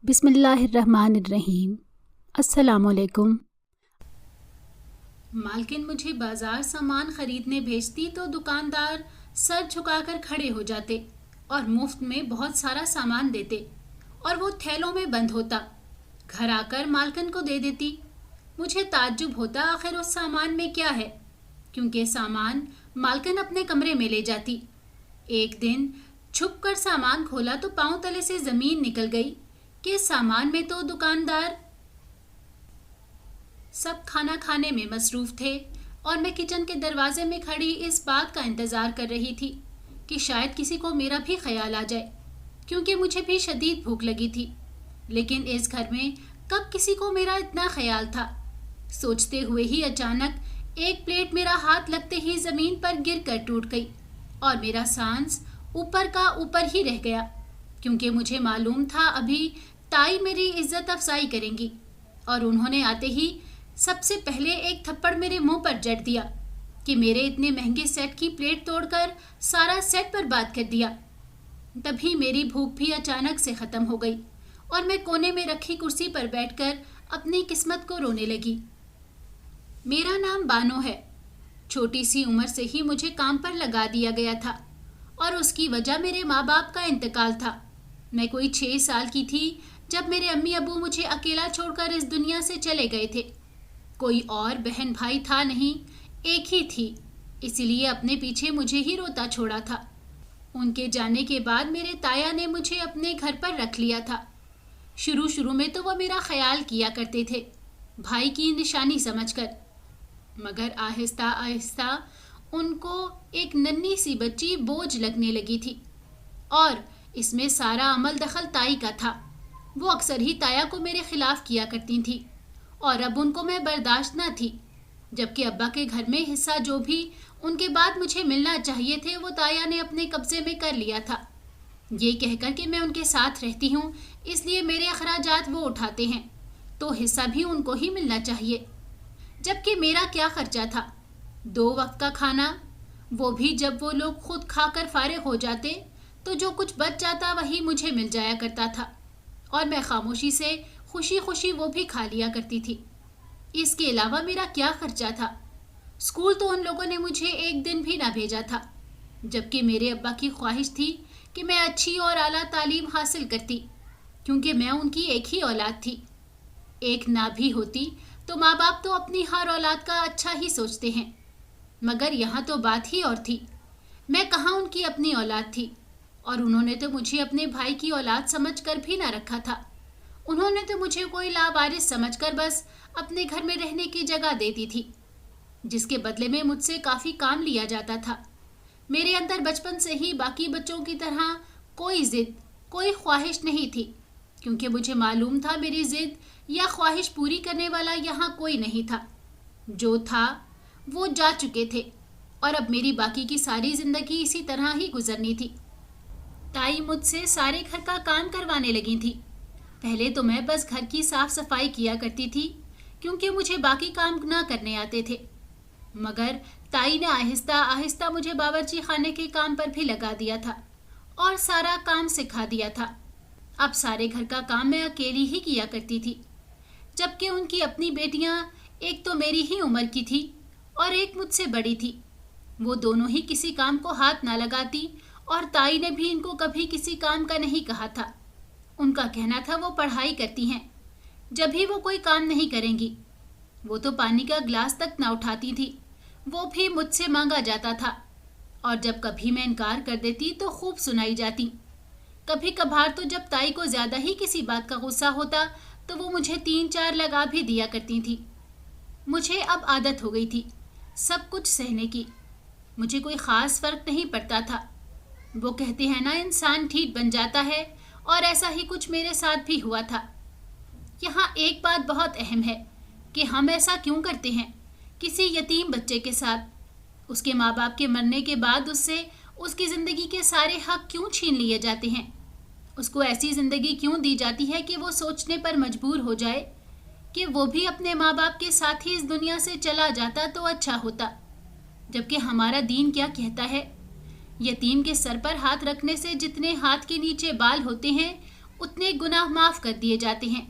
بسم اللہ الرحمن الرحیم۔ السلام علیکم۔ مالکن مجھے بازار سامان خریدنے بھیجتی تو دکاندار سر جھکا کر کھڑے ہو جاتے اور مفت میں بہت سارا سامان دیتے اور وہ تھیلوں میں بند ہوتا۔ گھر آ کر مالکن کو دے دیتی۔ مجھے تعجب ہوتا آخر اس سامان میں کیا ہے، کیونکہ سامان مالکن اپنے کمرے میں لے جاتی۔ ایک دن چھپ کر سامان کھولا تو پاؤں تلے سے زمین نکل گئی کہ سامان میں تو دکاندار سب کھانا کھانے میں مصروف تھے اور میں کچن کے دروازے میں کھڑی اس بات کا انتظار کر رہی تھی کہ شاید کسی کو میرا بھی خیال آ جائے، کیونکہ مجھے بھی شدید بھوک لگی تھی۔ لیکن اس گھر میں کب کسی کو میرا اتنا خیال تھا؟ سوچتے ہوئے ہی اچانک ایک پلیٹ میرا ہاتھ لگتے ہی زمین پر گر کر ٹوٹ گئی اور میرا سانس اوپر کا اوپر ہی رہ گیا، کیونکہ مجھے معلوم تھا ابھی تائی میری عزت افزائی کریں گی، اور انہوں نے آتے ہی سب سے پہلے ایک تھپڑ میرے منہ پر جڑ دیا کہ میرے اتنے مہنگے سیٹ کی پلیٹ توڑ کر سارا سیٹ برباد کر دیا۔ تبھی میری بھوک بھی اچانک سے ختم ہو گئی اور میں کونے میں رکھی کرسی پر بیٹھ کر اپنی قسمت کو رونے لگی۔ میرا نام بانو ہے۔ چھوٹی سی عمر سے ہی مجھے کام پر لگا دیا گیا تھا اور اس کی وجہ میرے ماں باپ کا انتقال تھا۔ میں کوئی 6 سال کی تھی جب میرے امی ابو مجھے اکیلا چھوڑ کر اس دنیا سے چلے گئے تھے۔ کوئی اور بہن بھائی تھا نہیں، ایک ہی تھی، اسی لیے اپنے پیچھے مجھے ہی روتا چھوڑا تھا۔ ان کے جانے کے بعد میرے تایا نے مجھے اپنے گھر پر رکھ لیا تھا۔ شروع میں تو وہ میرا خیال کیا کرتے تھے، بھائی کی نشانی سمجھ کر، مگر آہستہ آہستہ ان کو ایک ننھی سی بچی بوجھ لگنے لگی تھی، اور اس میں سارا عمل دخل تائی کا تھا۔ وہ اکثر ہی تایا کو میرے خلاف کیا کرتی تھی اور اب ان کو میں برداشت نہ تھی، جبکہ ابا کے گھر میں حصہ جو بھی ان کے بعد مجھے ملنا چاہیے تھے وہ تایا نے اپنے قبضے میں کر لیا تھا، یہ کہہ کر کہ میں ان کے ساتھ رہتی ہوں اس لیے میرے اخراجات وہ اٹھاتے ہیں تو حصہ بھی ان کو ہی ملنا چاہیے۔ جبکہ میرا کیا خرچہ تھا؟ 2 وقت کا کھانا، وہ بھی جب وہ لوگ خود کھا کر فارغ ہو جاتے تو جو کچھ بچ جاتا وہی مجھے مل جایا کرتا تھا، اور میں خاموشی سے خوشی خوشی وہ بھی کھا لیا کرتی تھی۔ اس کے علاوہ میرا کیا خرچہ تھا؟ اسکول تو ان لوگوں نے مجھے ایک دن بھی نہ بھیجا تھا، جبکہ میرے ابا کی خواہش تھی کہ میں اچھی اور اعلیٰ تعلیم حاصل کرتی، کیونکہ میں ان کی ایک ہی اولاد تھی۔ ایک نہ بھی ہوتی تو ماں باپ تو اپنی ہر اولاد کا اچھا ہی سوچتے ہیں، مگر یہاں تو بات ہی اور تھی۔ میں کہاں ان کی اپنی اولاد تھی، اور انہوں نے تو مجھے اپنے بھائی کی اولاد سمجھ کر بھی نہ رکھا تھا۔ انہوں نے تو مجھے کوئی لاوارث سمجھ کر بس اپنے گھر میں رہنے کی جگہ دیتی تھی، جس کے بدلے میں مجھ سے کافی کام لیا جاتا تھا۔ میرے اندر بچپن سے ہی باقی بچوں کی طرح کوئی ضد، کوئی خواہش نہیں تھی، کیونکہ مجھے معلوم تھا میری ضد یا خواہش پوری کرنے والا یہاں کوئی نہیں تھا۔ جو تھا وہ جا چکے تھے، اور اب میری باقی کی ساری زندگی اسی طرح ہی گزرنی تھی۔ تائی مجھ سے سارے گھر کا کام کروانے لگی تھی۔ پہلے تو میں بس گھر کی صاف صفائی کیا کرتی تھی، کیونکہ مجھے باقی کام نہ کرنے آتے تھے، مگر تائی نے آہستہ آہستہ مجھے باورچی خانے کے کام پر بھی لگا دیا تھا اور سارا کام سکھا دیا تھا۔ اب سارے گھر کا کام میں اکیلی ہی کیا کرتی تھی، جبکہ ان کی اپنی بیٹیاں ایک تو میری ہی عمر کی تھی اور ایک مجھ سے بڑی تھی۔ وہ دونوں ہی کسی کام کو ہاتھ نہ لگاتی، اور تائی نے بھی ان کو کبھی کسی کام کا نہیں کہا تھا۔ ان کا کہنا تھا وہ پڑھائی کرتی ہیں، جب بھی وہ کوئی کام نہیں کریں گی۔ وہ تو پانی کا گلاس تک نہ اٹھاتی تھی، وہ بھی مجھ سے مانگا جاتا تھا، اور جب کبھی میں انکار کر دیتی تو خوب سنائی جاتی۔ کبھی کبھار تو جب تائی کو زیادہ ہی کسی بات کا غصہ ہوتا تو وہ مجھے 3-4 لگا بھی دیا کرتی تھی۔ مجھے اب عادت ہو گئی تھی سب کچھ سہنے کی، مجھے کوئی خاص فرق نہیں پڑتا تھا۔ وہ کہتے ہیں نا انسان ٹھیٹ بن جاتا ہے، اور ایسا ہی کچھ میرے ساتھ بھی ہوا تھا۔ یہاں ایک بات بہت اہم ہے کہ ہم ایسا کیوں کرتے ہیں کسی یتیم بچے کے ساتھ؟ اس کے ماں باپ کے مرنے کے بعد اس سے اس کی زندگی کے سارے حق کیوں چھین لیے جاتے ہیں؟ اس کو ایسی زندگی کیوں دی جاتی ہے کہ وہ سوچنے پر مجبور ہو جائے کہ وہ بھی اپنے ماں باپ کے ساتھ ہی اس دنیا سے چلا جاتا تو اچھا ہوتا؟ جبکہ ہمارا دین کیا کہتا ہے؟ یتیم کے سر پر ہاتھ رکھنے سے جتنے ہاتھ کے نیچے بال ہوتے ہیں उतने गुनाह माफ़ कर दिए जाते हैं।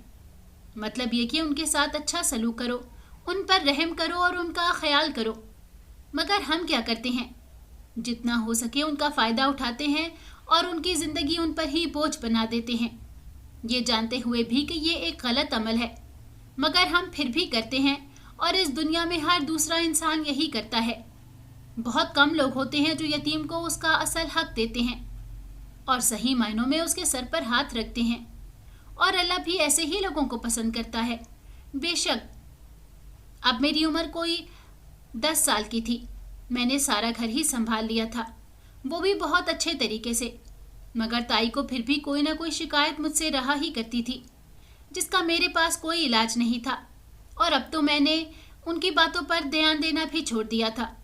मतलब ये कि उनके साथ अच्छा सलूक करो, उन पर रहम करो और उनका ख्याल करो। मगर हम क्या करते हैं? जितना हो सके उनका फ़ायदा उठाते हैं और उनकी ज़िंदगी उन पर ही बोझ बना देते हैं, ये जानते हुए भी कि ये एक गलत अमल है। मगर हम फिर भी करते हैं और इस दुनिया में हर दूसरा इंसान यही करता है। बहुत कम लोग होते हैं जो यतीम को उसका असल हक देते हैं और सही मायनों में उसके सर पर हाथ रखते हैं, और अल्लाह भी ऐसे ही लोगों को पसंद करता है। बेशक अब मेरी उम्र कोई 10 साल की थी। मैंने सारा घर ही संभाल लिया था, वो भी बहुत अच्छे तरीके से। मगर ताई को फिर भी कोई ना कोई शिकायत मुझसे रहा ही करती थी, जिसका मेरे पास कोई इलाज नहीं था। और अब तो मैंने उनकी बातों पर ध्यान देना भी छोड़ दिया था।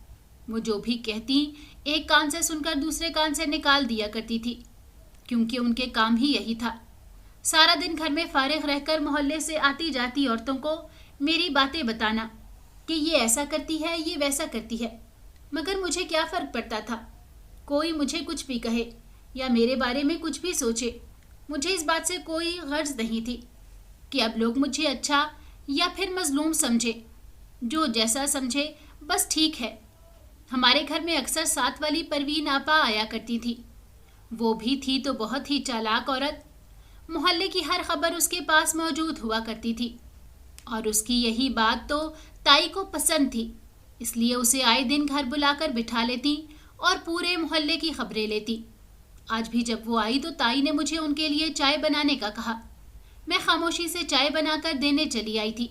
वो जो भी कहती एक कान से सुनकर दूसरे कान से निकाल दिया करती थी, क्योंकि उनके काम ही यही था। सारा दिन घर में फारिग रहकर मोहल्ले से आती जाती औरतों को मेरी बातें बताना कि ये ऐसा करती है, ये वैसा करती है। मगर मुझे क्या फ़र्क पड़ता था? कोई मुझे कुछ भी कहे या मेरे बारे में कुछ भी सोचे, मुझे इस बात से कोई गर्ज नहीं थी कि अब लोग मुझे अच्छा या फिर मजलूम समझे। जो जैसा समझे बस ठीक है। हमारे घर में अक्सर साथ वाली परवीन आपा आया करती थी। वो भी थी तो बहुत ही चालाक औरत। मोहल्ले की हर खबर उसके पास मौजूद हुआ करती थी और उसकी यही बात तो ताई को पसंद थी, इसलिए उसे आए दिन घर बुलाकर बिठा लेती और पूरे मोहल्ले की खबरें लेती। आज भी जब वो आई तो ताई ने मुझे उनके लिए चाय बनाने का कहा। मैं खामोशी से चाय बनाकर देने चली आई थी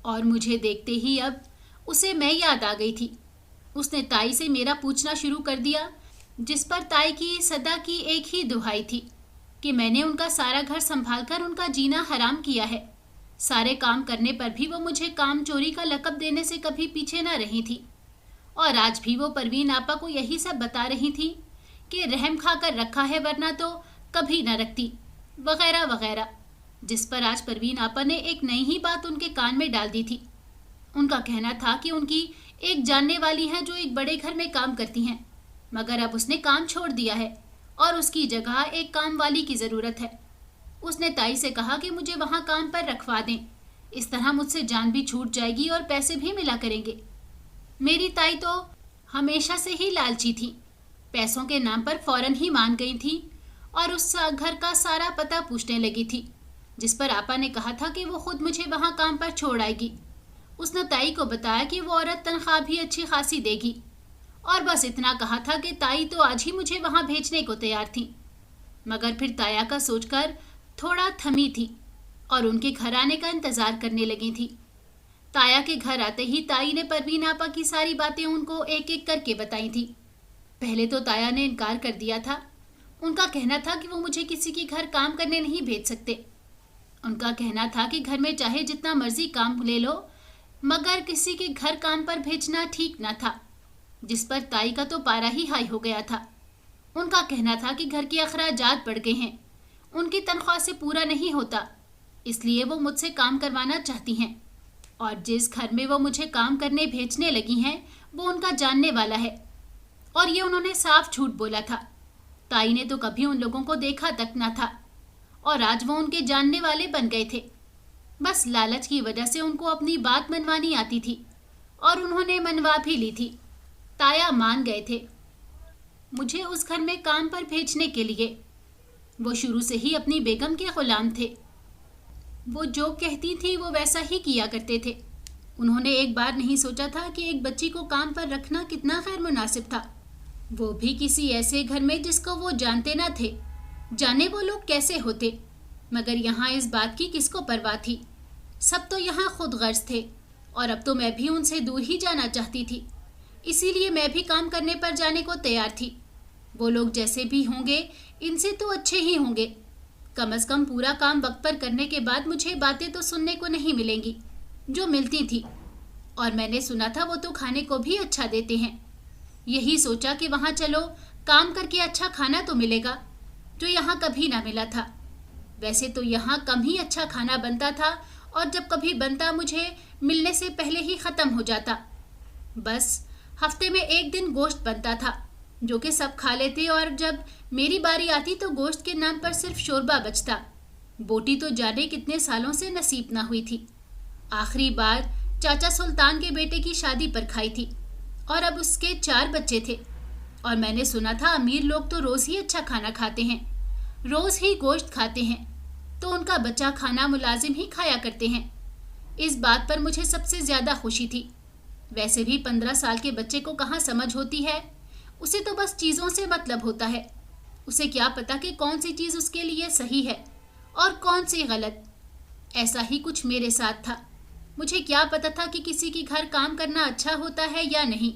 और मुझे देखते ही अब उसे मैं याद आ गई थी। उसने ताई से मेरा पूछना शुरू कर दिया, जिस पर ताई की सदा की एक ही दुहाई थी कि मैंने उनका सारा घर संभालकर उनका जीना हराम किया है। सारे काम करने पर भी वो मुझे काम चोरी का लक़ब देने से कभी पीछे न रही थी, और आज भी वो परवीन आपा को यही सब बता रही थी कि रहम खाकर रखा है वरना तो कभी न रखती, वगैरह वगैरह। जिस पर आज परवीन आपा ने एक नई ही बात उनके कान में डाल दी थी। उनका कहना था कि उनकी एक जानने वाली है जो एक बड़े घर में काम करती हैं, मगर अब उसने काम छोड़ दिया है और उसकी जगह एक काम वाली की ज़रूरत है। उसने ताई से कहा कि मुझे वहाँ काम पर रखवा दें, इस तरह मुझसे जान भी छूट जाएगी और पैसे भी मिला करेंगे। मेरी ताई तो हमेशा से ही लालची थी, पैसों के नाम पर फौरन ही मान गई थी और उस घर का सारा पता पूछने लगी थी, जिस पर आपा ने कहा था कि वो खुद मुझे वहाँ काम पर छोड़ आएगी। उसने ताई को बताया कि वो औरत तनख्वाह भी अच्छी खासी देगी, और बस इतना कहा था कि ताई तो आज ही मुझे वहाँ भेजने को तैयार थी। मगर फिर ताया का सोचकर थोड़ा थमी थी और उनके घर आने का इंतज़ार करने लगी थी। ताया के घर आते ही ताई ने परवीन आपा की सारी बातें उनको एक एक करके बताई थी। पहले तो ताया ने इनकार कर दिया था। उनका कहना था कि वो मुझे किसी के घर काम करने नहीं भेज सकते। उनका कहना था कि घर में चाहे जितना मर्जी काम ले लो, मगर किसी के घर काम पर भेजना ठीक न था, जिस पर ताई का तो पारा ही हाई हो गया था। उनका कहना था कि घर के अखराजात बढ़ गए हैं, उनकी तनख्वाह से पूरा नहीं होता, इसलिए वो मुझसे काम करवाना चाहती हैं, और जिस घर में वो मुझे काम करने भेजने लगी हैं वो उनका जानने वाला है। और ये उन्होंने साफ झूठ बोला था। ताई ने तो कभी उन लोगों को देखा तक न था और आज वो उनके जानने वाले बन गए थे। बस लालच की वजह से उनको अपनी बात मनवानी आती थी और उन्होंने मनवा भी ली थी। ताया मान गए थे मुझे उस घर में काम पर भेजने के लिए। वो शुरू से ही अपनी बेगम के गुलाम थे। वो जो कहती थी वो वैसा ही किया करते थे। उन्होंने एक बार नहीं सोचा था कि एक बच्ची को काम पर रखना कितना गैर मुनासिब था, वो भी किसी ऐसे घर में जिसको वो जानते ना थे। जाने वो लोग कैसे होते, मगर यहाँ इस बात की किसको परवाह थी। सब तो यहाँ खुद गर्ज थे और अब तो मैं भी उनसे दूर ही जाना चाहती थी, इसीलिए मैं भी काम करने पर जाने को तैयार थी। वो लोग जैसे भी होंगे इनसे तो अच्छे ही होंगे। कम से कम पूरा काम वक्त पर करने के बाद मुझे बातें तो सुनने को नहीं मिलेंगी जो मिलती थी, और मैंने सुना था वो तो खाने को भी अच्छा देते हैं। यही सोचा कि वहाँ चलो, काम करके अच्छा खाना तो मिलेगा, जो यहाँ कभी ना मिला था। वैसे तो यहाँ कम ही अच्छा खाना बनता था और जब कभी बनता मुझे मिलने से पहले ही ख़त्म हो जाता। बस हफ्ते में एक दिन गोश्त बनता था जो कि सब खा लेते, और जब मेरी बारी आती तो गोश्त के नाम पर सिर्फ शोरबा बचता। बोटी तो जाने कितने सालों से नसीब ना हुई थी। आखिरी बार चाचा सुल्तान के बेटे की शादी पर खाई थी और अब उसके 4 बच्चे थे। और मैंने सुना था अमीर लोग तो रोज ही अच्छा खाना खाते हैं, रोज ही गोश्त खाते हैं, तो उनका बचा खाना मुलाजिम ही खाया करते हैं। इस बात पर मुझे सबसे ज्यादा खुशी थी। वैसे भी 15 साल के बच्चे को कहाँ समझ होती है, उसे तो बस चीज़ों से मतलब होता है। उसे क्या पता कि कौन सी चीज़ उसके लिए सही है और कौन सी गलत। ऐसा ही कुछ मेरे साथ था। मुझे क्या पता था कि किसी के घर काम करना अच्छा होता है या नहीं।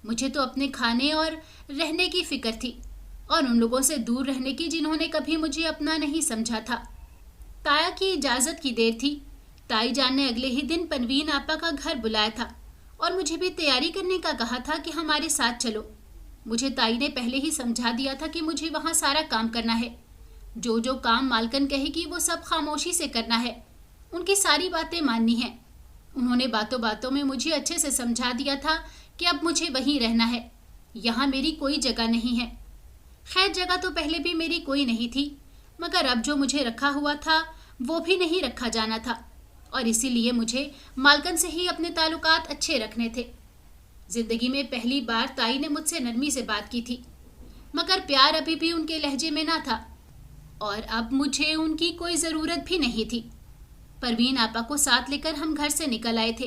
मुझे तो अपने खाने और रहने की फिक्र थी, और उन लोगों से दूर रहने की जिन्होंने कभी मुझे अपना नहीं समझा था। ताया की इजाज़त की देर थी। ताई जान ने अगले ही दिन परवीन आपा का घर बुलाया था और मुझे भी तैयारी करने का कहा था कि हमारे साथ चलो। मुझे ताई ने पहले ही समझा दिया था कि मुझे वहाँ सारा काम करना है। जो जो काम मालकन कहेगी वो सब खामोशी से करना है, उनकी सारी बातें माननी है। उन्होंने बातों बातों में मुझे अच्छे से समझा दिया था कि अब मुझे वहीं रहना है, यहाँ मेरी कोई जगह नहीं है। खैर, जगह तो पहले भी मेरी कोई नहीं थी, मगर अब जो मुझे रखा हुआ था वो भी नहीं रखा जाना था, और इसीलिए मुझे मालकन से ही अपने ताल्लुकात अच्छे रखने थे। जिंदगी में पहली बार ताई ने मुझसे नरमी से बात की थी, मगर प्यार अभी भी उनके लहजे में ना था, और अब मुझे उनकी कोई ज़रूरत भी नहीं थी। परवीन आपा को साथ लेकर हम घर से निकल आए थे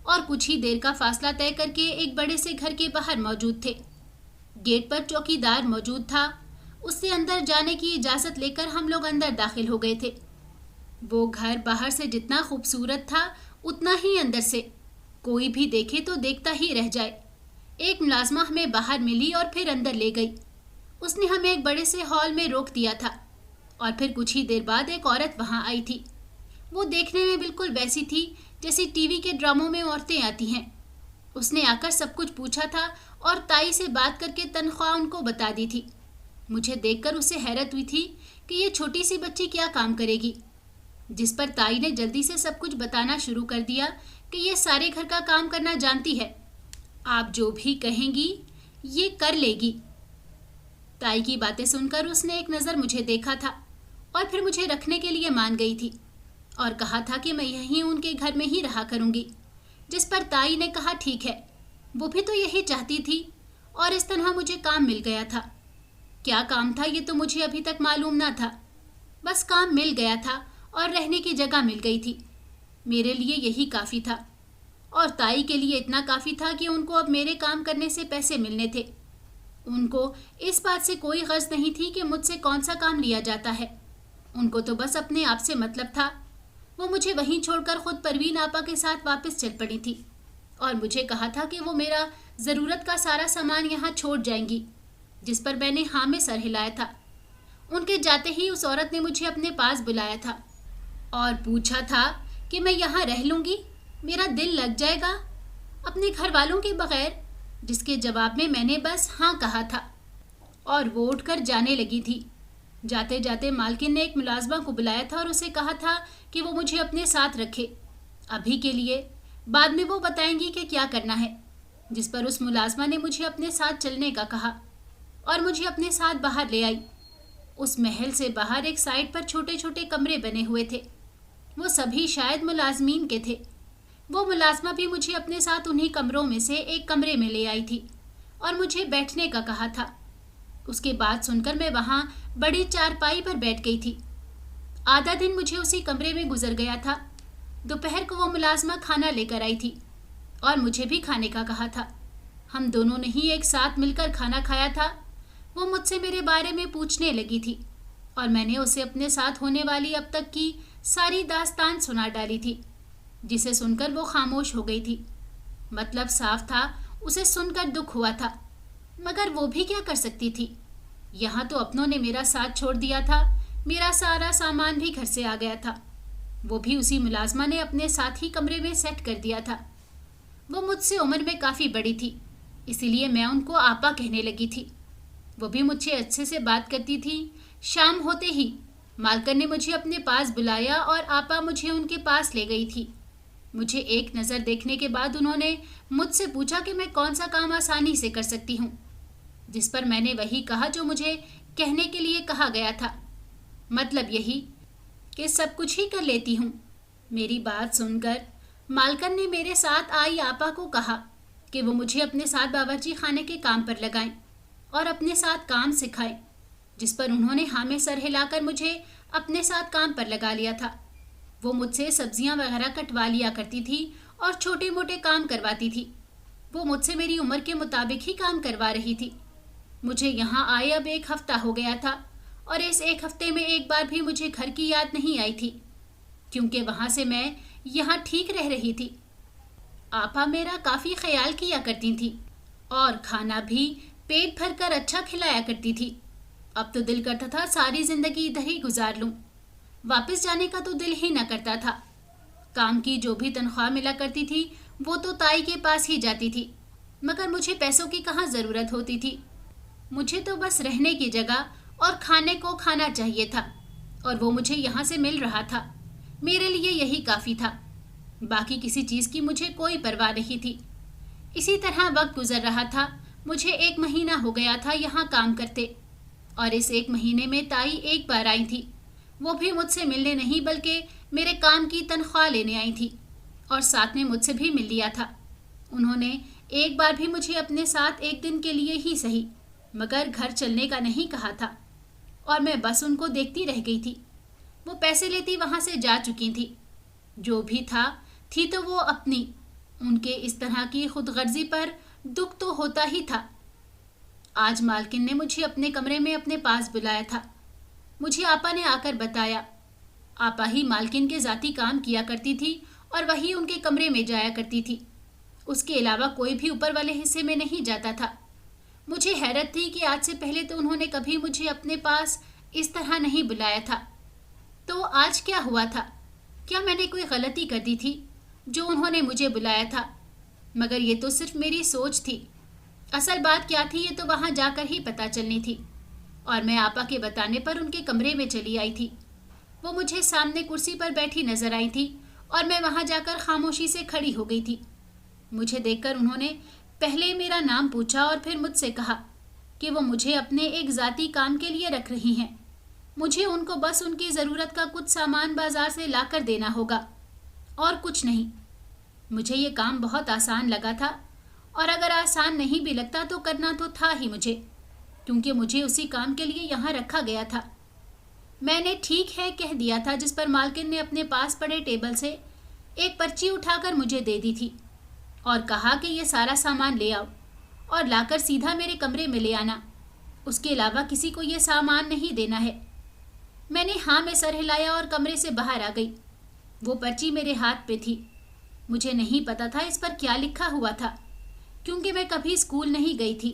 और कुछ ही देर का फासला तय करके एक बड़े से घर के बाहर मौजूद थे। गेट पर चौकीदार मौजूद था। उससे अंदर जाने की इजाज़त लेकर हम लोग अंदर दाखिल हो गए थे। वो घर बाहर से जितना खूबसूरत था उतना ही अंदर से, कोई भी देखे तो देखता ही रह जाए। एक मुलाजमा हमें बाहर मिली और फिर अंदर ले गई। उसने हमें एक बड़े से हॉल में रोक दिया था, और फिर कुछ ही देर बाद एक औरत वहाँ आई थी। वो देखने में बिल्कुल वैसी थी जैसी टीवी के ड्रामों में औरतें आती हैं। उसने आकर सब कुछ पूछा था और ताई से बात करके तनख्वाह उनको बता दी थी। मुझे देखकर उसे हैरत हुई थी कि ये छोटी सी बच्ची क्या काम करेगी, जिस पर ताई ने जल्दी से सब कुछ बताना शुरू कर दिया कि ये सारे घर का काम करना जानती है, आप जो भी कहेंगी ये कर लेगी। ताई की बातें सुनकर उसने एक नज़र मुझे देखा था और फिर मुझे रखने के लिए मान गई थी और कहा था कि मैं यहीं उनके घर में ही रहा करूंगी, जिस पर ताई ने कहा ठीक है। वो भी तो यही चाहती थी, और इस तरह मुझे काम मिल गया था। क्या काम था ये तो मुझे अभी तक मालूम ना था, बस काम मिल गया था और रहने की जगह मिल गई थी। मेरे लिए यही काफ़ी था, और ताई के लिए इतना काफ़ी था कि उनको अब मेरे काम करने से पैसे मिलने थे। उनको इस बात से कोई गर्ज नहीं थी कि मुझसे कौन सा काम लिया जाता है। उनको तो बस अपने आप से मतलब था। वो मुझे वहीं छोड़कर खुद परवीन आपा के साथ वापस चल पड़ी थी और मुझे कहा था कि वो मेरा ज़रूरत का सारा सामान यहाँ छोड़ जाएंगी, जिस पर मैंने हाँ में सर हिलाया था। उनके जाते ही उस औरत ने मुझे अपने पास बुलाया था और पूछा था कि मैं यहाँ रह लूँगी, मेरा दिल लग जाएगा अपने घर वालों के बगैर, जिसके जवाब में मैंने बस हाँ कहा था और वो उठकर जाने लगी थी। जाते जाते मालकिन ने एक मुलाजमा को बुलाया था और उसे कहा था कि वो मुझे अपने साथ रखे अभी के लिए, बाद में वो बताएंगी कि क्या करना है। जिस पर उस मुलाजमा ने मुझे अपने साथ चलने का कहा और मुझे अपने साथ बाहर ले आई। उस महल से बाहर एक साइड पर छोटे छोटे कमरे बने हुए थे। वो सभी शायद मुलाजमीन के थे। वो मुलाजमा भी मुझे अपने साथ उन्हीं कमरों में से एक कमरे में ले आई थी और मुझे बैठने का कहा था। उसके बाद सुनकर मैं वहाँ बड़ी चारपाई पर बैठ गई थी। आधा दिन मुझे उसी कमरे में गुजर गया था। दोपहर को वो मुलाजमा खाना लेकर आई थी और मुझे भी खाने का कहा था। हम दोनों ने ही एक साथ मिलकर खाना खाया था। वो मुझसे मेरे बारे में पूछने लगी थी और मैंने उसे अपने साथ होने वाली अब तक की सारी दास्तान सुना डाली थी, जिसे सुनकर वो खामोश हो गई थी। मतलब साफ था, उसे सुनकर दुख हुआ था, मगर वो भी क्या कर सकती थी। यहाँ तो अपनों ने मेरा साथ छोड़ दिया था, मेरा सारा सामान भी घर से आ गया था। वो भी उसी मुलाजमा ने अपने साथ ही कमरे में सेट कर दिया था। वो मुझसे उम्र में काफ़ी बड़ी थी, इसीलिए मैं उनको आपा कहने लगी थी। वो भी मुझसे अच्छे से बात करती थी। शाम होते ही मालकन ने मुझे अपने पास बुलाया और आपा मुझे उनके पास ले गई थी। मुझे एक नज़र देखने के बाद उन्होंने मुझसे पूछा कि मैं कौन सा काम आसानी से कर सकती हूँ, जिस पर मैंने वही कहा जो मुझे کہنے کے لیے کہا گیا تھا، مطلب یہی کہ سب کچھ ہی کر لیتی ہوں۔ میری بات سن کر مالکن نے میرے ساتھ آئی آپا کو کہا کہ وہ مجھے اپنے ساتھ باورچی خانے کے کام پر لگائیں اور اپنے ساتھ کام سکھائیں، جس پر انہوں نے ہاں میں سر ہلا کر مجھے اپنے ساتھ کام پر لگا لیا تھا۔ وہ مجھ سے سبزیاں وغیرہ کٹوا لیا کرتی تھی اور چھوٹے موٹے کام کرواتی تھی۔ وہ مجھ سے میری عمر کے مطابق ہی کام کروا رہی تھی۔ مجھے یہاں آئے اب 1 ہفتہ ہو گیا تھا اور اس 1 ہفتے میں ایک بار بھی مجھے گھر کی یاد نہیں آئی تھی، کیونکہ وہاں سے میں یہاں ٹھیک رہ رہی تھی۔ آپا میرا کافی خیال کیا کرتی تھی اور کھانا بھی پیٹ بھر کر اچھا کھلایا کرتی تھی۔ اب تو دل کرتا تھا ساری زندگی ادھر ہی گزار لوں، واپس جانے کا تو دل ہی نہ کرتا تھا۔ کام کی جو بھی تنخواہ ملا کرتی تھی وہ تو تائی کے پاس ہی جاتی تھی، مگر مجھے پیسوں کی کہاں ضرورت ہوتی تھی۔ مجھے تو بس رہنے کی جگہ اور کھانے کو کھانا چاہیے تھا، اور وہ مجھے یہاں سے مل رہا تھا۔ میرے لیے یہی کافی تھا، باقی کسی چیز کی مجھے کوئی پرواہ نہیں تھی۔ اسی طرح وقت گزر رہا تھا۔ مجھے 1 مہینہ ہو گیا تھا یہاں کام کرتے، اور اس 1 مہینے میں تائی ایک بار آئی تھی، وہ بھی مجھ سے ملنے نہیں بلکہ میرے کام کی تنخواہ لینے آئی تھی، اور ساتھ میں مجھ سے بھی مل لیا تھا۔ انہوں نے ایک بار بھی مجھے اپنے ساتھ 1 دن کے لیے ہی صحیح مگر گھر چلنے کا نہیں کہا تھا، اور میں بس ان کو دیکھتی رہ گئی تھی۔ وہ پیسے لیتی وہاں سے جا چکی تھی، جو بھی تھی تو وہ اپنی۔ ان کے اس طرح کی خود غرضی پر دکھ تو ہوتا ہی تھا۔ آج مالکن نے مجھے اپنے کمرے میں اپنے پاس بلایا تھا۔ مجھے آپا نے آ کر بتایا۔ آپا ہی مالکن کے ذاتی کام کیا کرتی تھی اور وہی ان کے کمرے میں جایا کرتی تھی، اس کے علاوہ کوئی بھی اوپر والے حصے میں نہیں جاتا تھا۔ مجھے حیرت تھی کہ آج سے پہلے تو انہوں نے کبھی مجھے اپنے پاس اس طرح نہیں بلایا تھا۔ تو آج کیا ہوا تھا؟ کیا میں نے کوئی غلطی کر دی تھی جو انہوں نے مجھے بلایا تھا؟ مگر یہ تو صرف میری سوچ تھی۔ اصل بات کیا تھی یہ تو وہاں جا کر ہی پتہ چلنی تھی، اور میں آپا کے بتانے پر ان کے کمرے میں چلی آئی تھی۔ وہ مجھے سامنے کرسی پر بیٹھی نظر آئی تھی اور میں وہاں جا کر خاموشی سے کھڑی ہو گئی تھی۔ مجھے دیکھ کر انہوں نے پہلے میرا نام پوچھا اور پھر مجھ سے کہا کہ وہ مجھے اپنے ایک ذاتی کام کے لیے رکھ رہی ہیں۔ مجھے ان کو بس ان کی ضرورت کا کچھ سامان بازار سے لا کر دینا ہوگا، اور کچھ نہیں۔ مجھے یہ کام بہت آسان لگا تھا، اور اگر آسان نہیں بھی لگتا تو کرنا تو تھا ہی مجھے، کیونکہ مجھے اسی کام کے لیے یہاں رکھا گیا تھا۔ میں نے ٹھیک ہے کہہ دیا تھا، جس پر مالکن نے اپنے پاس پڑے ٹیبل سے ایک پرچی اٹھا کر مجھے دے دی تھی اور کہا کہ یہ سارا سامان لے آؤ اور لا کر سیدھا میرے کمرے میں لے آنا، اس کے علاوہ کسی کو یہ سامان نہیں دینا ہے۔ میں نے ہاں میں سر ہلایا اور کمرے سے باہر آ گئی۔ وہ پرچی میرے ہاتھ پہ تھی۔ مجھے نہیں پتا تھا اس پر کیا لکھا ہوا تھا، کیونکہ میں کبھی اسکول نہیں گئی تھی۔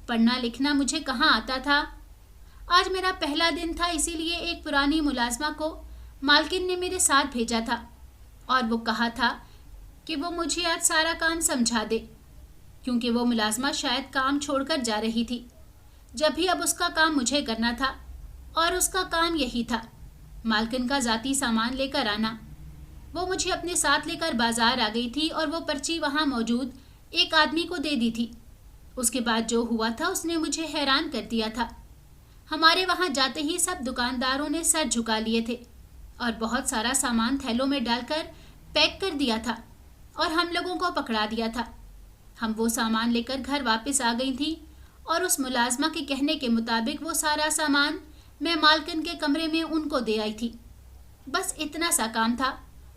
پڑھنا لکھنا مجھے کہاں آتا تھا۔ آج میرا پہلا دن تھا، اسی لیے ایک پرانی ملازمہ کو مالکن نے میرے ساتھ بھیجا تھا، اور وہ کہا تھا کہ وہ مجھے آج سارا کام سمجھا دے، کیونکہ وہ ملازمہ شاید کام چھوڑ کر جا رہی تھی۔ جب بھی اب اس کا کام مجھے کرنا تھا، اور اس کا کام یہی تھا، مالکن کا ذاتی سامان لے کر آنا۔ وہ مجھے اپنے ساتھ لے کر بازار آ گئی تھی اور وہ پرچی وہاں موجود ایک آدمی کو دے دی تھی۔ اس کے بعد جو ہوا تھا اس نے مجھے حیران کر دیا تھا۔ ہمارے وہاں جاتے ہی سب دکانداروں نے سر جھکا لیے تھے اور بہت سارا سامان تھیلوں میں ڈال کر پیک کر دیا تھا اور ہم لوگوں کو پکڑا دیا تھا۔ ہم وہ سامان لے کر گھر واپس آ گئی تھی، اور اس ملازمہ کے کہنے کے مطابق وہ سارا سامان میں مالکن کے کمرے میں ان کو دے آئی تھی۔ بس اتنا سا کام تھا،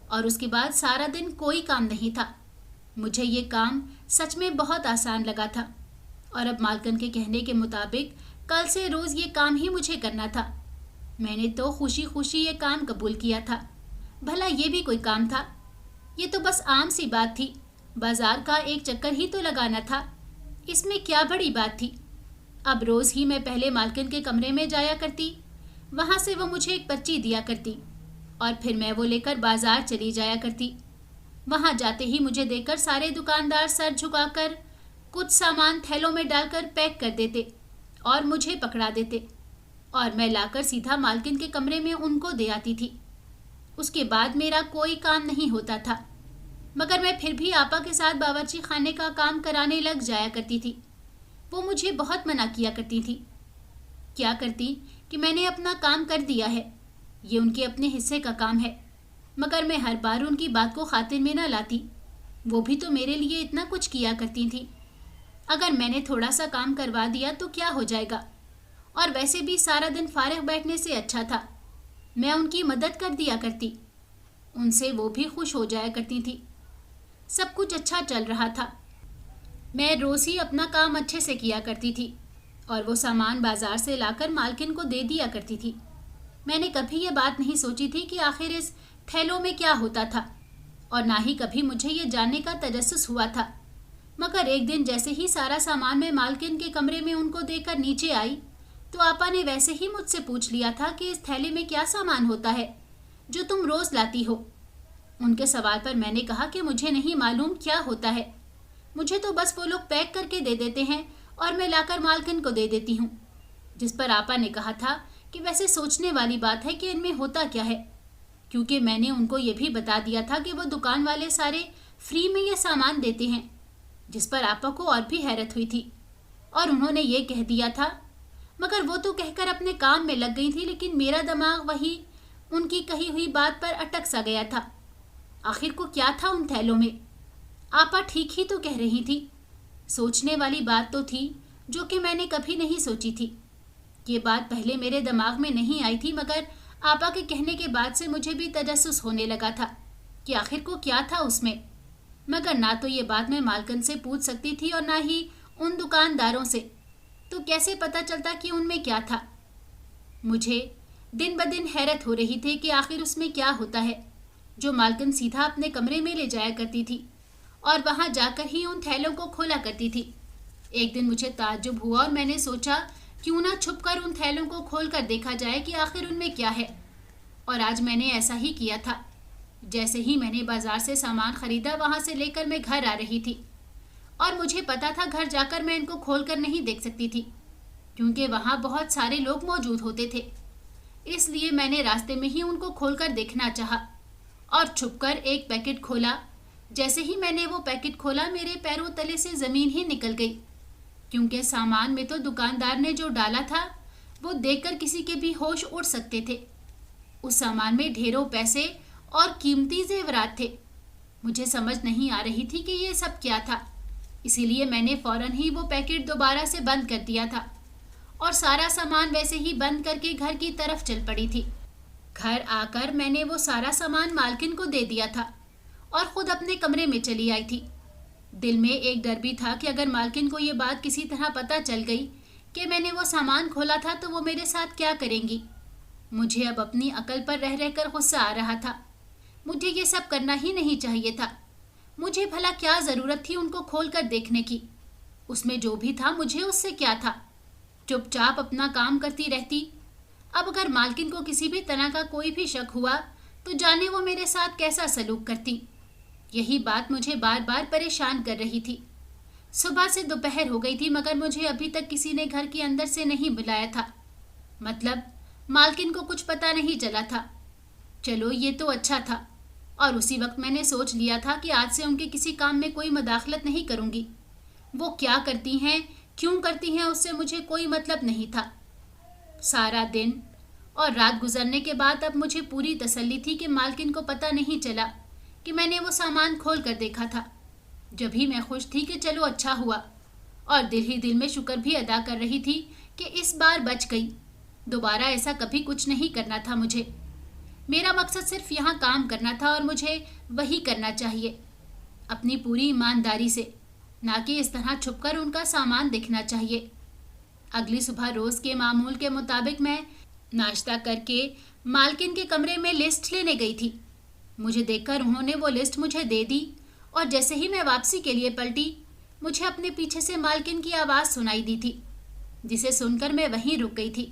اور اس کے بعد سارا دن کوئی کام نہیں تھا۔ مجھے یہ کام سچ میں بہت آسان لگا تھا، اور اب مالکن کے کہنے کے مطابق کل سے روز یہ کام ہی مجھے کرنا تھا۔ میں نے تو خوشی خوشی یہ کام قبول کیا تھا۔ بھلا یہ بھی کوئی کام تھا؟ یہ تو بس عام سی بات تھی، بازار کا ایک چکر ہی تو لگانا تھا، اس میں کیا بڑی بات تھی؟ اب روز ہی میں پہلے مالکن کے کمرے میں جایا کرتی، وہاں سے وہ مجھے ایک پرچی دیا کرتی، اور پھر میں وہ لے کر بازار چلی جایا کرتی۔ وہاں جاتے ہی مجھے دیکھ کر سارے دکاندار سر جھکا کر کچھ سامان تھیلوں میں ڈال کر پیک کر دیتے اور مجھے پکڑا دیتے، اور میں لا کر سیدھا مالکن کے کمرے میں ان کو دے آتی تھی۔ اس کے بعد میرا کوئی کام نہیں ہوتا تھا، مگر میں پھر بھی آپا کے ساتھ باورچی خانے کا کام کرانے لگ جایا کرتی تھی۔ وہ مجھے بہت منع کیا کرتی تھی۔ کیا کرتی کہ میں نے اپنا کام کر دیا ہے، یہ ان کے اپنے حصے کا کام ہے، مگر میں ہر بار ان کی بات کو خاطر میں نہ لاتی۔ وہ بھی تو میرے لیے اتنا کچھ کیا کرتی تھیں۔ اگر میں نے تھوڑا سا کام کروا دیا تو کیا ہو جائے گا، اور ویسے بھی سارا دن فارغ بیٹھنے سے اچھا تھا میں ان کی مدد کر دیا کرتی، ان سے وہ بھی خوش ہو جایا کرتی تھی۔ سب کچھ اچھا چل رہا تھا، میں روز ہی اپنا کام اچھے سے کیا کرتی تھی اور وہ سامان بازار سے لا کر مالکن کو دے دیا کرتی تھی۔ میں نے کبھی یہ بات نہیں سوچی تھی کہ آخر اس تھیلوں میں کیا ہوتا تھا، اور نہ ہی کبھی مجھے یہ جاننے کا تجسس ہوا تھا۔ مگر ایک دن جیسے ہی سارا سامان میں مالکن کے کمرے میں ان کو دے کر نیچے آئی تو آپا نے ویسے ہی مجھ سے پوچھ لیا تھا کہ اس تھیلے میں کیا سامان ہوتا ہے جو تم روز لاتی ہو۔ ان کے سوال پر میں نے کہا کہ مجھے نہیں معلوم کیا ہوتا ہے، مجھے تو بس وہ لوگ پیک کر کے دے دیتے ہیں اور میں لا کر مالکن کو دے دیتی ہوں۔ جس پر آپا نے کہا تھا کہ ویسے سوچنے والی بات ہے کہ ان میں ہوتا کیا ہے، کیونکہ میں نے ان کو یہ بھی بتا دیا تھا کہ وہ دکان والے سارے فری میں یہ سامان دیتے ہیں۔ جس پر آپا کو اور بھی حیرت ہوئی تھی اور انہوں نے یہ کہہ دیا تھا، مگر وہ تو کہہ کر اپنے کام میں لگ گئی تھی، لیکن میرا دماغ وہی ان کی کہی ہوئی بات پر اٹک سا گیا تھا۔ آخر کو کیا تھا ان تھیلوں میں؟ آپا ٹھیک ہی تو کہہ رہی تھی، سوچنے والی بات تو تھی جو کہ میں نے کبھی نہیں سوچی تھی۔ یہ بات پہلے میرے دماغ میں نہیں آئی تھی، مگر آپا کے کہنے کے بعد سے مجھے بھی تجسس ہونے لگا تھا کہ آخر کو کیا تھا اس میں۔ مگر نہ تو یہ بات میں مالکن سے پوچھ سکتی تھی اور نہ ہی ان دکانداروں سے، تو کیسے پتا چلتا کہ ان میں کیا تھا؟ مجھے دن بدن حیرت ہو رہی تھی کہ آخر اس میں کیا ہوتا ہے جو مالکن سیدھا اپنے کمرے میں لے جایا کرتی تھی اور وہاں جا کر ہی ان تھیلوں کو کھولا کرتی تھی۔ ایک دن مجھے تعجب ہوا اور میں نے سوچا کیوں نہ چھپ کر ان تھیلوں کو کھول کر دیکھا جائے کہ آخر ان میں کیا ہے، اور آج میں نے ایسا ہی کیا تھا۔ جیسے ہی میں نے بازار سے سامان خریدا وہاں سے لے کر میں گھر آ رہی تھی، اور مجھے پتا تھا گھر جا کر میں ان کو کھول کر نہیں دیکھ سکتی تھی کیونکہ وہاں بہت سارے لوگ موجود ہوتے تھے۔ اس لیے میں نے راستے میں ہی ان کو کھول کر دیکھنا چاہا اور چھپ کر ایک پیکٹ کھولا۔ جیسے ہی میں نے وہ پیکٹ کھولا میرے پیروں تلے سے زمین ہی نکل گئی، کیونکہ سامان میں تو دکاندار نے جو ڈالا تھا وہ دیکھ کر کسی کے بھی ہوش اڑ سکتے تھے۔ اس سامان میں ڈھیروں پیسے اور قیمتی زیورات تھے۔ مجھے سمجھ نہیں آ رہی تھی کہ یہ سب کیا تھا، اسی لیے میں نے فوراً ہی وہ پیکٹ دوبارہ سے بند کر دیا تھا اور سارا سامان ویسے ہی بند کر کے گھر کی طرف چل پڑی تھی۔ گھر آ کر میں نے وہ سارا سامان مالکن کو دے دیا تھا اور خود اپنے کمرے میں چلی آئی تھی۔ دل میں ایک ڈر بھی تھا کہ اگر مالکن کو یہ بات کسی طرح پتہ چل گئی کہ میں نے وہ سامان کھولا تھا تو وہ میرے ساتھ کیا کریں گی۔ مجھے اب اپنی عقل پر رہ رہ کر غصہ آ رہا تھا۔ مجھے یہ سب کرنا ہی نہیں چاہیے تھا۔ مجھے بھلا کیا ضرورت تھی ان کو کھول کر دیکھنے کی؟ اس میں جو بھی تھا مجھے اس سے کیا تھا؟ چپ چاپ اپنا کام کرتی رہتی۔ اب اگر مالکن کو کسی بھی طرح کا کوئی بھی شک ہوا تو جانے وہ میرے ساتھ کیسا سلوک کرتی۔ یہی بات مجھے بار بار پریشان کر رہی تھی۔ صبح سے دوپہر ہو گئی تھی مگر مجھے ابھی تک کسی نے گھر کے اندر سے نہیں بلایا تھا، مطلب مالکن کو کچھ پتہ نہیں چلا تھا۔ چلو یہ تو اچھا تھا، اور اسی وقت میں نے سوچ لیا تھا کہ آج سے ان کے کسی کام میں کوئی مداخلت نہیں کروں گی۔ وہ کیا کرتی ہیں، کیوں کرتی ہیں، اس سے مجھے کوئی مطلب نہیں تھا۔ سارا دن اور رات گزرنے کے بعد اب مجھے پوری تسلی تھی کہ مالکن کو پتہ نہیں چلا کہ میں نے وہ سامان کھول کر دیکھا تھا۔ جب ہی میں خوش تھی کہ چلو اچھا ہوا، اور دل ہی دل میں شکر بھی ادا کر رہی تھی کہ اس بار بچ گئی۔ دوبارہ ایسا کبھی کچھ نہیں کرنا تھا مجھے۔ میرا مقصد صرف یہاں کام کرنا تھا اور مجھے وہی کرنا چاہیے، اپنی پوری ایمانداری سے، نہ کہ اس طرح چھپ کر ان کا سامان دیکھنا چاہیے۔ اگلی صبح روز کے معمول کے مطابق میں ناشتہ کر کے مالکن کے کمرے میں لسٹ لینے گئی تھی۔ مجھے دیکھ کر انہوں نے وہ لسٹ مجھے دے دی، اور جیسے ہی میں واپسی کے لیے پلٹی مجھے اپنے پیچھے سے مالکن کی آواز سنائی دی تھی، جسے سن کر میں وہیں رک گئی تھی۔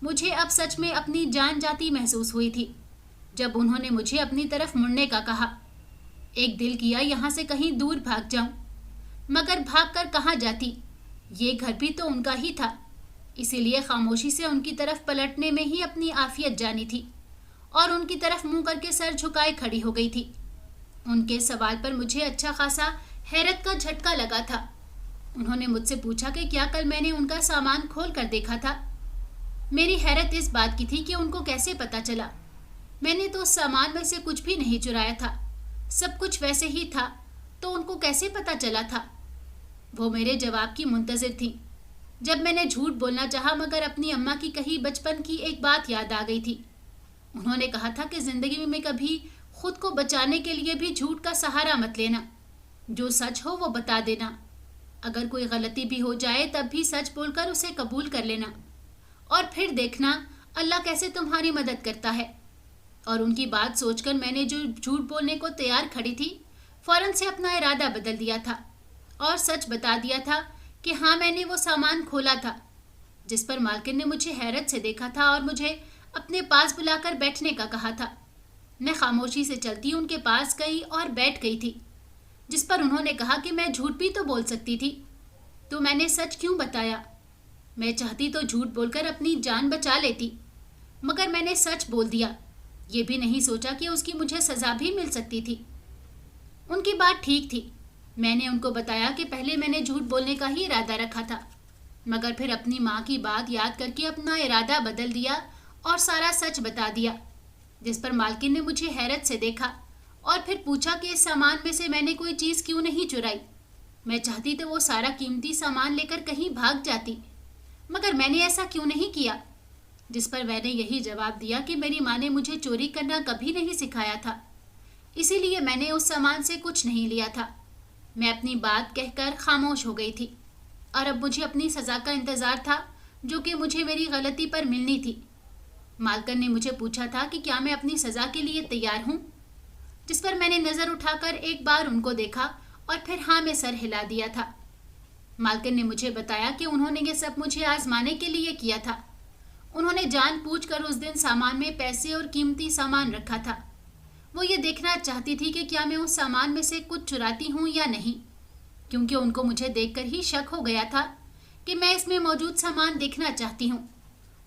مجھے اب سچ میں اپنی جان جاتی محسوس ہوئی تھی جب انہوں نے مجھے اپنی طرف مڑنے کا کہا۔ ایک دل کیا یہاں سے کہیں دور بھاگ جاؤں، مگر بھاگ کر کہاں جاتی، یہ گھر بھی تو ان کا ہی تھا، اسی لیے خاموشی سے ان کی طرف پلٹنے میں ہی اپنی عافیت جانی تھی، اور ان کی طرف منہ کر کے سر جھکائے کھڑی ہو گئی تھی۔ ان کے سوال پر مجھے اچھا خاصا حیرت کا جھٹکا لگا تھا۔ انہوں نے مجھ سے پوچھا کہ کیا کل میں نے ان کا سامان کھول کر دیکھا تھا۔ मेरी हैरत इस बात की थी कि उनको कैसे पता चला। मैंने तो उस सामान में से कुछ भी नहीं चुराया था, सब कुछ वैसे ही था, तो उनको कैसे पता चला था? वो मेरे जवाब की मुंतजिर थी। जब मैंने झूठ बोलना चाहा मगर अपनी अम्मा की कही बचपन की एक बात याद आ गई थी। उन्होंने कहा था कि जिंदगी में कभी खुद को बचाने के लिए भी झूठ का सहारा मत लेना, जो सच हो वो बता देना। अगर कोई गलती भी हो जाए तब भी सच बोलकर उसे कबूल कर लेना, और फिर देखना अल्लाह कैसे तुम्हारी मदद करता है। और उनकी बात सोचकर मैंने जो झूठ बोलने को तैयार खड़ी थी, फौरन से अपना इरादा बदल दिया था और सच बता दिया था कि हाँ, मैंने वो सामान खोला था। जिस पर मालकिन ने मुझे हैरत से देखा था और मुझे अपने पास बुलाकर बैठने का कहा था। मैं खामोशी से चलती उनके पास गई और बैठ गई थी, जिस पर उन्होंने कहा कि मैं झूठ भी तो बोल सकती थी, तो मैंने सच क्यों बताया? मैं चाहती तो झूठ बोलकर अपनी जान बचा लेती, मगर मैंने सच बोल दिया। ये भी नहीं सोचा कि उसकी मुझे सजा भी मिल सकती थी। उनकी बात ठीक थी। मैंने उनको बताया कि पहले मैंने झूठ बोलने का ही इरादा रखा था, मगर फिर अपनी माँ की बात याद करके अपना इरादा बदल दिया और सारा सच बता दिया। जिस पर मालकिन ने मुझे हैरत से देखा और फिर पूछा कि इस सामान में से मैंने कोई चीज़ क्यों नहीं चुराई। मैं चाहती तो वो सारा कीमती सामान लेकर कहीं भाग जाती, मगर मैंने ऐसा क्यों नहीं किया। जिस पर मैंने यही जवाब दिया कि मेरी माँ ने मुझे चोरी करना कभी नहीं सिखाया था, इसीलिए मैंने उस सामान से कुछ नहीं लिया था। मैं अपनी बात कहकर खामोश हो गई थी और अब मुझे अपनी सज़ा का इंतज़ार था, जो कि मुझे मेरी गलती पर मिलनी थी। मालकिन ने मुझे पूछा था कि क्या मैं अपनी सज़ा के लिए तैयार हूँ, जिस पर मैंने नज़र उठाकर एक बार उनको देखा और फिर हाँ में सर हिला दिया था। मालकिन ने मुझे बताया कि उन्होंने ये सब मुझे आजमाने के लिए किया था। उन्होंने जानबूझकर उस दिन सामान में पैसे और कीमती सामान रखा था। वो ये देखना चाहती थी कि क्या मैं उस सामान में से कुछ चुराती हूँ या नहीं, क्योंकि उनको मुझे देखकर ही शक हो गया था कि मैं इसमें मौजूद सामान देखना चाहती हूँ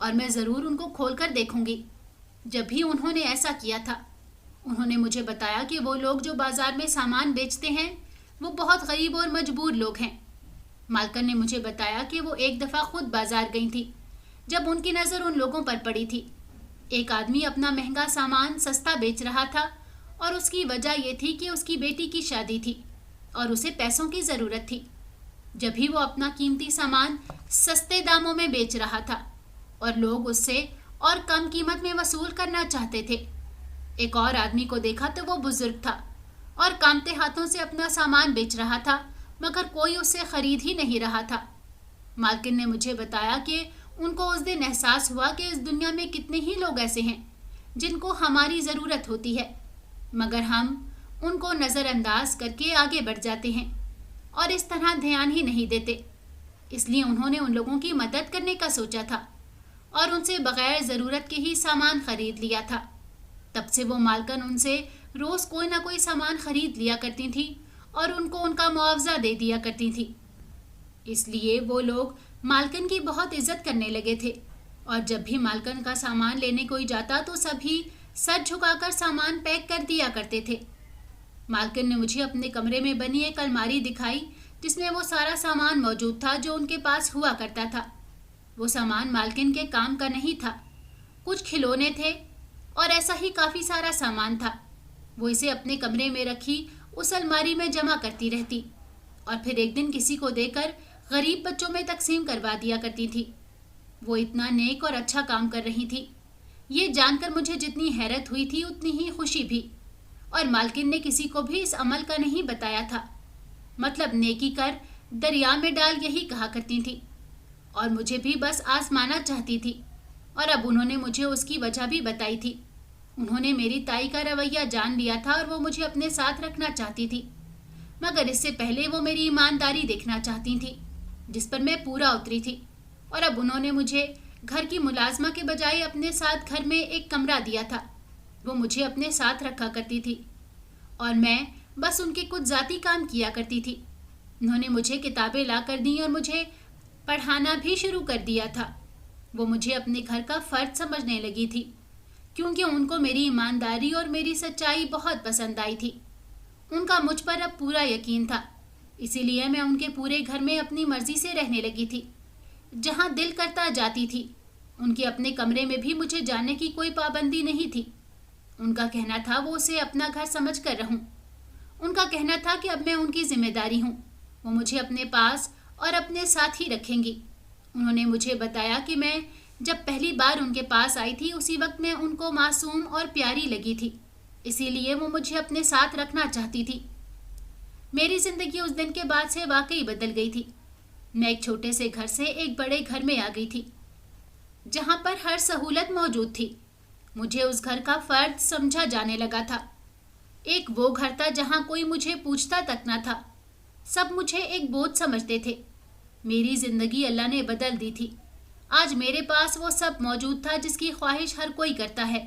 और मैं ज़रूर उनको खोलकर देखूंगी। जब भी उन्होंने ऐसा किया था, उन्होंने मुझे बताया कि वो लोग जो बाज़ार में सामान बेचते हैं वो बहुत गरीब और मजबूर लोग हैं। मालकिन ने मुझे बताया कि वो एक दफ़ा खुद बाज़ार गई थी, जब उनकी नज़र उन लोगों पर पड़ी थी। एक आदमी अपना महंगा सामान सस्ता बेच रहा था और उसकी वजह यह थी कि उसकी बेटी की शादी थी और उसे पैसों की ज़रूरत थी। जब भी वो अपना कीमती सामान सस्ते दामों में बेच रहा था और लोग उससे और कम कीमत में वसूल करना चाहते थे। एक और आदमी को देखा तो वो बुजुर्ग था और कांपते हाथों से अपना सामान बेच रहा था, मगर कोई उससे खरीद ही नहीं रहा था। मालकिन ने मुझे बताया कि उनको उस दिन एहसास हुआ कि इस दुनिया में कितने ही लोग ऐसे हैं जिनको हमारी ज़रूरत होती है, मगर हम उनको नज़रअंदाज करके आगे बढ़ जाते हैं और इस तरह ध्यान ही नहीं देते। इसलिए उन्होंने उन लोगों की मदद करने का सोचा था और उनसे बग़ैर ज़रूरत के ही सामान खरीद लिया था। तब से वो मालकिन उनसे रोज़ कोई ना कोई सामान खरीद लिया करती थी और उनको उनका मुआवजा दे दिया करती थी। इसलिए वो लोग मालकिन की बहुत इज्जत करने लगे थे और जब भी मालकिन का सामान लेने कोई जाता तो सभी सर झुकाकर सामान पैक कर दिया करते थे। मालकिन ने मुझे अपने कमरे में बनी एक अलमारी दिखाई, जिसमें वो सारा सामान मौजूद था जो उनके पास हुआ करता था। वो सामान मालकिन के काम का नहीं था, कुछ खिलौने थे और ऐसा ही काफ़ी सारा सामान था। वो इसे अपने कमरे में रखी उस अलमारी में जमा करती रहती और फिर एक दिन किसी को देकर गरीब बच्चों में तकसीम करवा दिया करती थी। वो इतना नेक और अच्छा काम कर रही थी, ये जानकर मुझे जितनी हैरत हुई थी उतनी ही खुशी भी। और मालकिन ने किसी को भी इस अमल का नहीं बताया था, मतलब नेकी कर दरिया में डाल यही कहा करती थी और मुझे भी बस आजमाना चाहती थी। और अब उन्होंने मुझे उसकी वजह भी बताई थी। उन्होंने मेरी ताई का रवैया जान लिया था और वो मुझे अपने साथ रखना चाहती थी, मगर इससे पहले वो मेरी ईमानदारी देखना चाहती थी, जिस पर मैं पूरा उतरी थी। और अब उन्होंने मुझे घर की मुलाजमा के बजाय अपने साथ घर में एक कमरा दिया था। वो मुझे अपने साथ रखा करती थी और मैं बस उनके कुछ ज़ाती काम किया करती थी। उन्होंने मुझे किताबें ला कर दी और मुझे पढ़ाना भी शुरू कर दिया था। वो मुझे अपने घर का फ़र्द समझने लगी थी, क्योंकि उनको मेरी ईमानदारी और मेरी सच्चाई बहुत पसंद आई थी। उनका मुझ पर अब पूरा यकीन था, इसीलिए मैं उनके पूरे घर में अपनी मर्जी से रहने लगी थी। जहाँ दिल करता जाती थी उनके अपने कमरे में भी मुझे जाने की कोई पाबंदी नहीं थी। उनका कहना था वो उसे अपना घर समझ कर रहूं। उनका कहना था कि अब मैं उनकी जिम्मेदारी हूं, वो मुझे अपने पास और अपने साथ ही रखेंगी। उन्होंने मुझे बताया कि मैं जब पहली बार उनके पास आई थी उसी वक्त मैं उनको मासूम और प्यारी लगी थी, इसीलिए वो मुझे अपने साथ रखना चाहती थी। मेरी जिंदगी उस दिन के बाद से वाकई बदल गई थी। मैं एक छोटे से घर से एक बड़े घर में आ गई थी, जहां पर हर सहूलत मौजूद थी। मुझे उस घर का फर्द समझा जाने लगा था। एक वो घर था जहां कोई मुझे पूछता तक न था। सब मुझे एक बोझ समझते थे। मेरी जिंदगी अल्लाह ने बदल दी थी। आज मेरे पास वो सब मौजूद था जिसकी ख्वाहिश हर कोई करता है,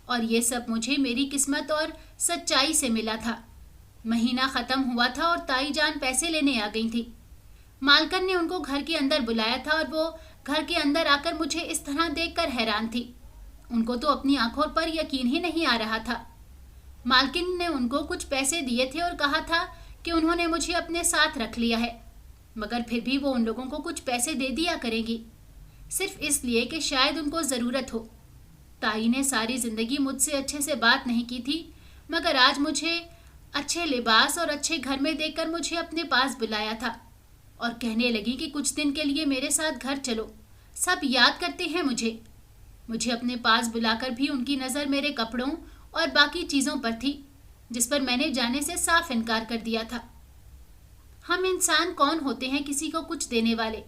और ये सब मुझे मेरी किस्मत और सच्चाई से मिला था। महीना खत्म हुआ था और ताई जान पैसे लेने आ गई थी। मालकन ने उनको घर के अंदर बुलाया था और वो घर के अंदर आकर मुझे इस तरह देखकर हैरान थी। उनको तो अपनी आंखों पर यकीन ही नहीं आ रहा था। मालकिन ने उनको कुछ पैसे दिए थे और कहा था कि उन्होंने मुझे अपने साथ रख लिया है, मगर फिर भी वो उन लोगों को कुछ पैसे दे दिया करेगी, सिर्फ इसलिए कि शायद उनको ज़रूरत हो। ताई ने सारी ज़िंदगी मुझसे अच्छे से बात नहीं की थी, मगर आज मुझे अच्छे लिबास और अच्छे घर में देखकर मुझे अपने पास बुलाया था और कहने लगी कि कुछ दिन के लिए मेरे साथ घर चलो, सब याद करते हैं मुझे। मुझे अपने पास बुलाकर भी उनकी नज़र मेरे कपड़ों और बाकी चीज़ों पर थी, जिस पर मैंने जाने से साफ इनकार कर दिया था। हम इंसान कौन होते हैं किसी को कुछ देने वाले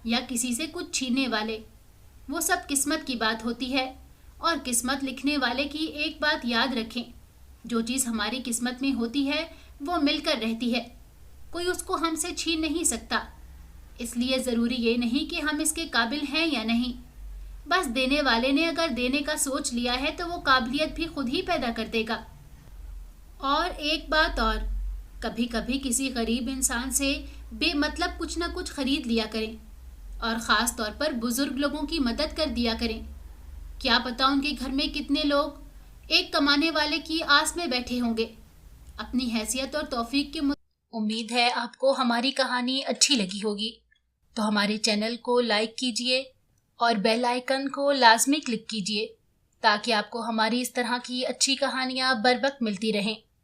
या किसी से कुछ छीनने वाले? वो सब किस्मत की बात होती है, और किस्मत लिखने वाले की एक बात याद रखें, जो चीज़ हमारी किस्मत में होती है वो मिलकर रहती है, कोई उसको हमसे छीन नहीं सकता। इसलिए ज़रूरी ये नहीं कि हम इसके काबिल हैं या नहीं, बस देने वाले ने अगर देने का सोच लिया है तो वो काबिलियत भी खुद ही पैदा कर देगा। और एक बात और, कभी कभी किसी गरीब इंसान से बेमतलब कुछ ना कुछ खरीद लिया करें, और ख़ास तौर पर बुजुर्ग लोगों की मदद कर दिया करें। क्या पता उनके घर में कितने लोग एक कमाने वाले की आस में बैठे होंगे। अपनी हैसियत और तौफीक की उम्मीद है आपको हमारी कहानी अच्छी लगी होगी, तो हमारे चैनल को लाइक कीजिए और बेल आइकन को लाजमी क्लिक कीजिए, ताकि आपको हमारी इस तरह की अच्छी कहानियाँ बर वक्त मिलती रहें।